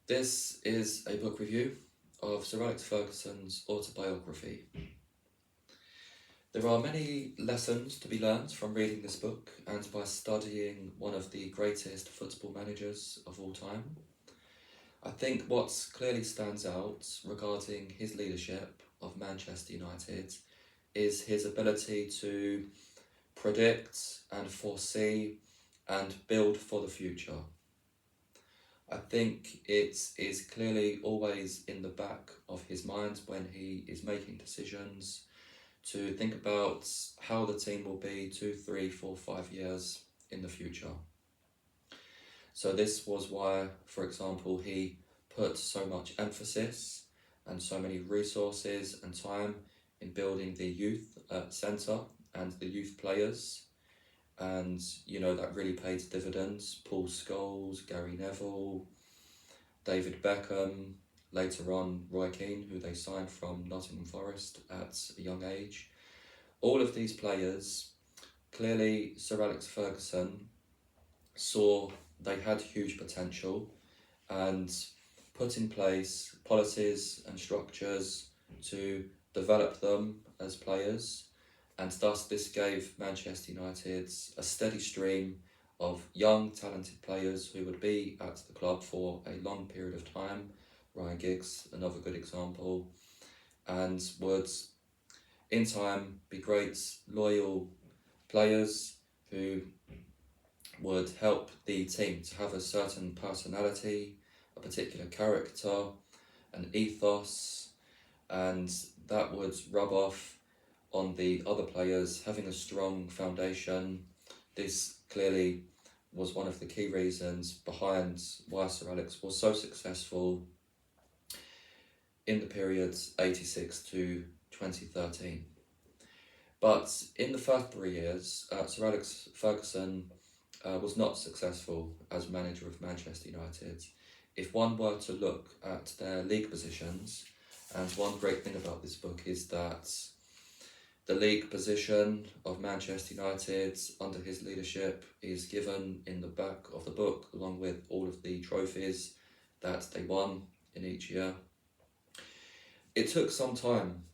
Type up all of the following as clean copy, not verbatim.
This is a book review of Sir Alex Ferguson's autobiography. There are many lessons to be learned from reading this book and by studying one of the greatest football managers of all time. I think what clearly stands out regarding his leadership of Manchester United is his ability to predict and foresee and build for the future. I think it is clearly always in the back of his mind when he is making decisions to think about how the team will be 2, 3, 4, 5 years in the future. So this was why, for example, he put so much emphasis and so many resources and time in building the youth centre and the youth players. And, that really paid dividends. Paul Scholes, Gary Neville, David Beckham, later on Roy Keane, who they signed from Nottingham Forest at a young age. All of these players, clearly Sir Alex Ferguson saw they had huge potential and put in place policies and structures to develop them as players, and thus this gave Manchester United a steady stream of young talented players who would be at the club for a long period of time. Ryan Giggs, another good example, and would in time be great loyal players who would help the team to have a certain personality, a particular character, an ethos, and that would rub off on the other players having a strong foundation. This clearly was one of the key reasons behind why Sir Alex was so successful in the period 86 to 2013. But in the first 3 years, Sir Alex Ferguson was not successful as manager of Manchester United. If one were to look at their league positions, and one great thing about this book is that the league position of Manchester United under his leadership is given in the back of the book, along with all of the trophies that they won in each year. It took some time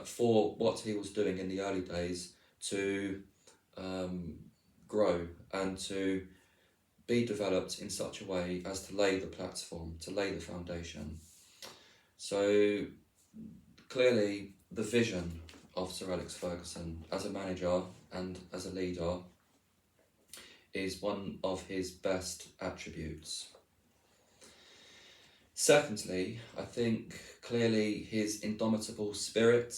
for what he was doing in the early days to grow and to be developed in such a way as to lay the platform, to lay the foundation. So clearly the vision of Sir Alex Ferguson as a manager and as a leader is one of his best attributes. Secondly, I think clearly his indomitable spirit,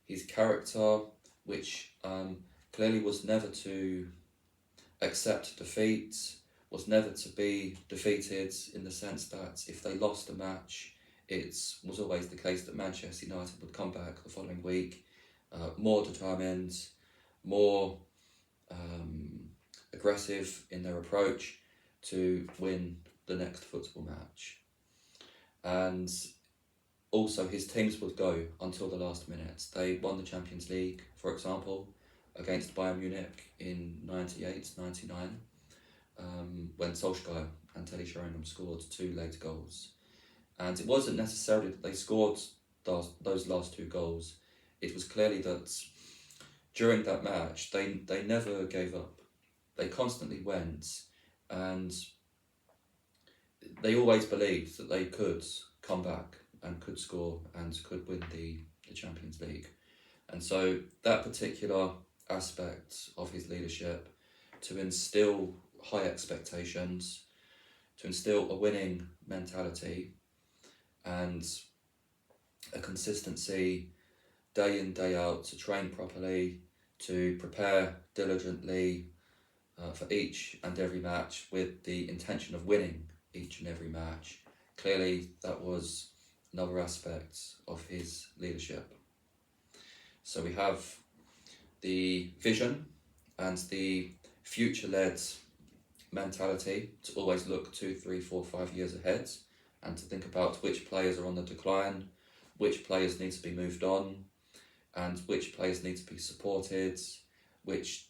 his character, which clearly was never to accept defeat, was never to be defeated in the sense that if they lost a match, it was always the case that Manchester United would come back the following week, more determined, more aggressive in their approach to win the next football match. And also his teams would go until the last minute. They won the Champions League, for example, against Bayern Munich in 98-99, when Solskjaer and Teddy Sheringham scored 2 late goals. And it wasn't necessarily that they scored those last 2 goals. It was clearly that during that match, they never gave up. They constantly went, and they always believed that they could come back and could score and could win the Champions League. And so that particular aspect of his leadership, to instill high expectations, to instill a winning mentality and a consistency day in, day out, to train properly, to prepare diligently for each and every match with the intention of winning each and every match. Clearly, that was another aspect of his leadership. So we have the vision and the future-led mentality to always look 2, 3, 4, 5 years ahead and to think about which players are on the decline, which players need to be moved on, and which players need to be supported, which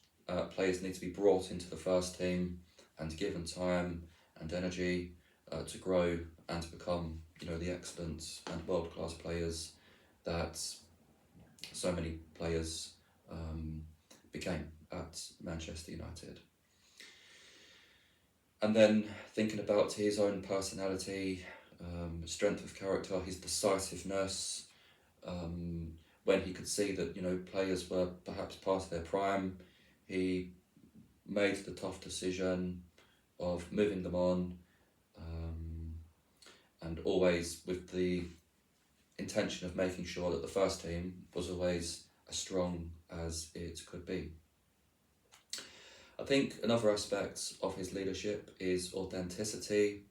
players need to be brought into the first team and given time and energy to grow and to become, the excellent and world-class players that so many players became at Manchester United. And then thinking about his own personality, strength of character, his decisiveness, when he could see that, players were perhaps past their prime, he made the tough decision of moving them on, and always with the intention of making sure that the first team was always as strong as it could be. I think another aspect of his leadership is authenticity,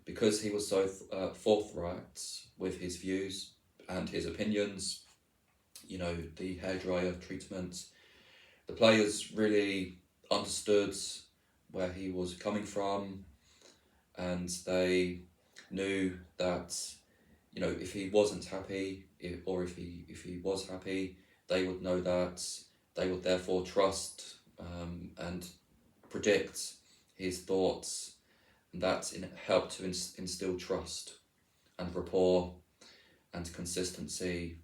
because he was so forthright with his views and his opinions. The hairdryer treatment, the players really understood where he was coming from, and they knew that if he wasn't happy, or if he was happy, they would know that they would therefore trust and predict his thoughts, and that helped to instill trust and rapport and consistency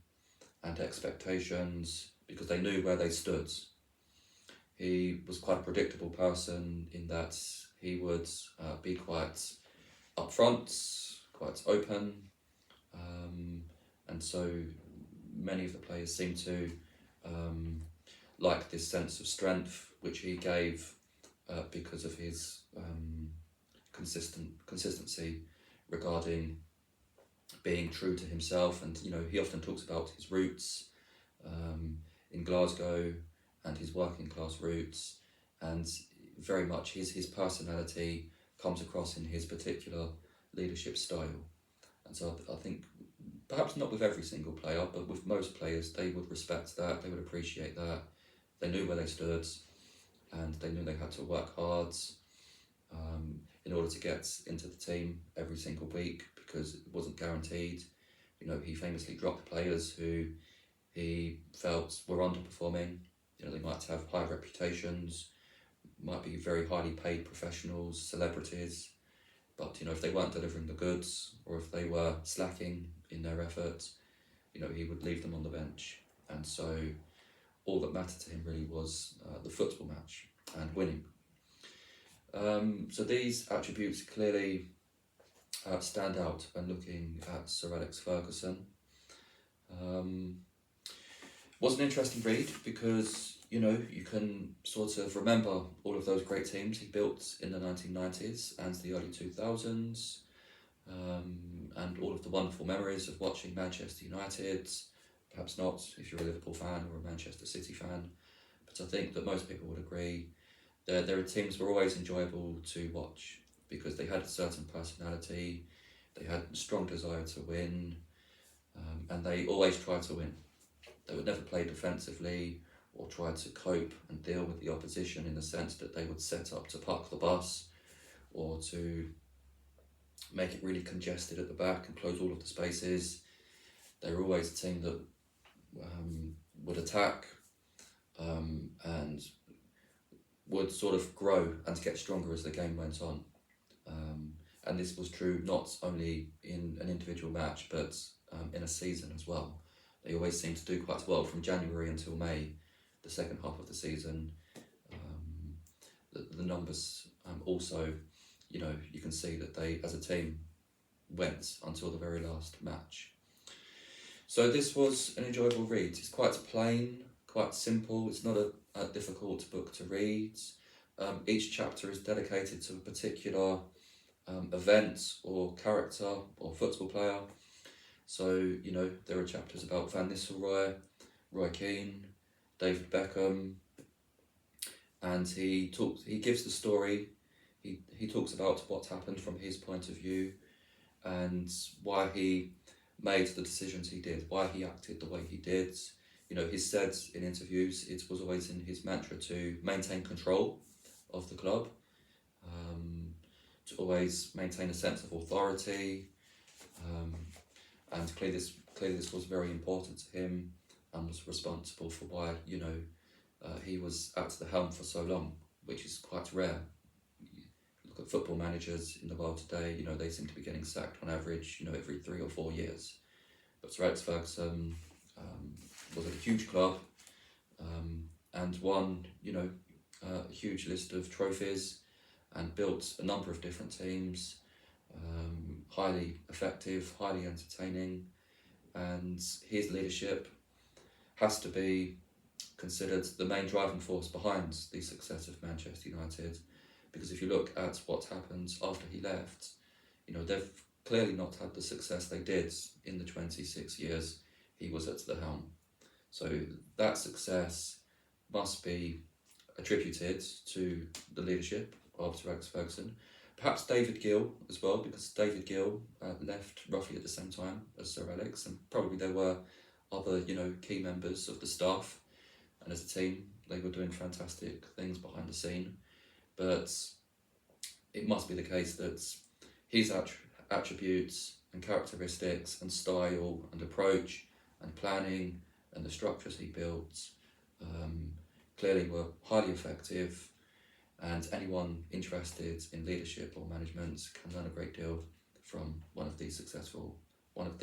and expectations, because they knew where they stood. He was quite a predictable person in that he would be quite upfront, quite open, and so many of the players seem to like this sense of strength which he gave because of his consistency regarding being true to himself. And he often talks about his roots in Glasgow and his working class roots, and very much his personality comes across in his particular leadership style. And so I think, perhaps not with every single player, but with most players, they would respect that, they would appreciate that. They knew where they stood, and they knew they had to work hard in order to get into the team every single week, because it wasn't guaranteed. He famously dropped players who he felt were underperforming. They might have high reputations, might be very highly paid professionals, celebrities, but if they weren't delivering the goods, or if they were slacking in their efforts, he would leave them on the bench. And so all that mattered to him really was the football match and winning. So these attributes clearly stand out when looking at Sir Alex Ferguson. Was an interesting read, because you can sort of remember all of those great teams he built in the 1990s and the early 2000s, and all of the wonderful memories of watching Manchester United. Perhaps not if you're a Liverpool fan or a Manchester City fan, but I think that most people would agree that their teams were always enjoyable to watch, because they had a certain personality, they had a strong desire to win, and they always tried to win. They would never play defensively or try to cope and deal with the opposition in the sense that they would set up to park the bus or to make it really congested at the back and close all of the spaces. They were always a team that would attack and would sort of grow and get stronger as the game went on. And this was true not only in an individual match, but in a season as well. They always seemed to do quite well from January until May, the second half of the season. The numbers also, you can see that they, as a team, went until the very last match. So this was an enjoyable read. It's quite plain, quite simple. It's not a difficult book to read. Each chapter is dedicated to a particular event or character or football player. So, there are chapters about Van Nistelrooy, Roy Keane, David Beckham, and he gives the story. He talks about what happened from his point of view and why he made the decisions he did, why he acted the way he did. He's said in interviews it was always in his mantra to maintain control of the club, to always maintain a sense of authority, and clearly this was very important to him and was responsible for why he was at the helm for so long, which is quite rare. Look look at football managers in the world today, you know, they seem to be getting sacked on average, you know, every 3 or 4 years. But Sir Alex Ferguson was at a huge club and won, you know, a huge list of trophies and built a number of different teams, highly effective, highly entertaining, and his leadership has to be considered the main driving force behind the success of Manchester United, because if you look at what happened after he left, you know, they've clearly not had the success they did in the 26 years he was at the helm. So that success must be attributed to the leadership of Sir Alex Ferguson. Perhaps David Gill as well, because David Gill left roughly at the same time as Sir Alex, and probably there were other, you know, key members of the staff, and as a team they were doing fantastic things behind the scene. But it must be the case that his attributes and characteristics and style and approach and planning and the structures he built clearly were highly effective, and anyone interested in leadership or management can learn a great deal from one of the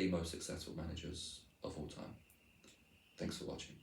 most successful managers of all time. Thanks for watching.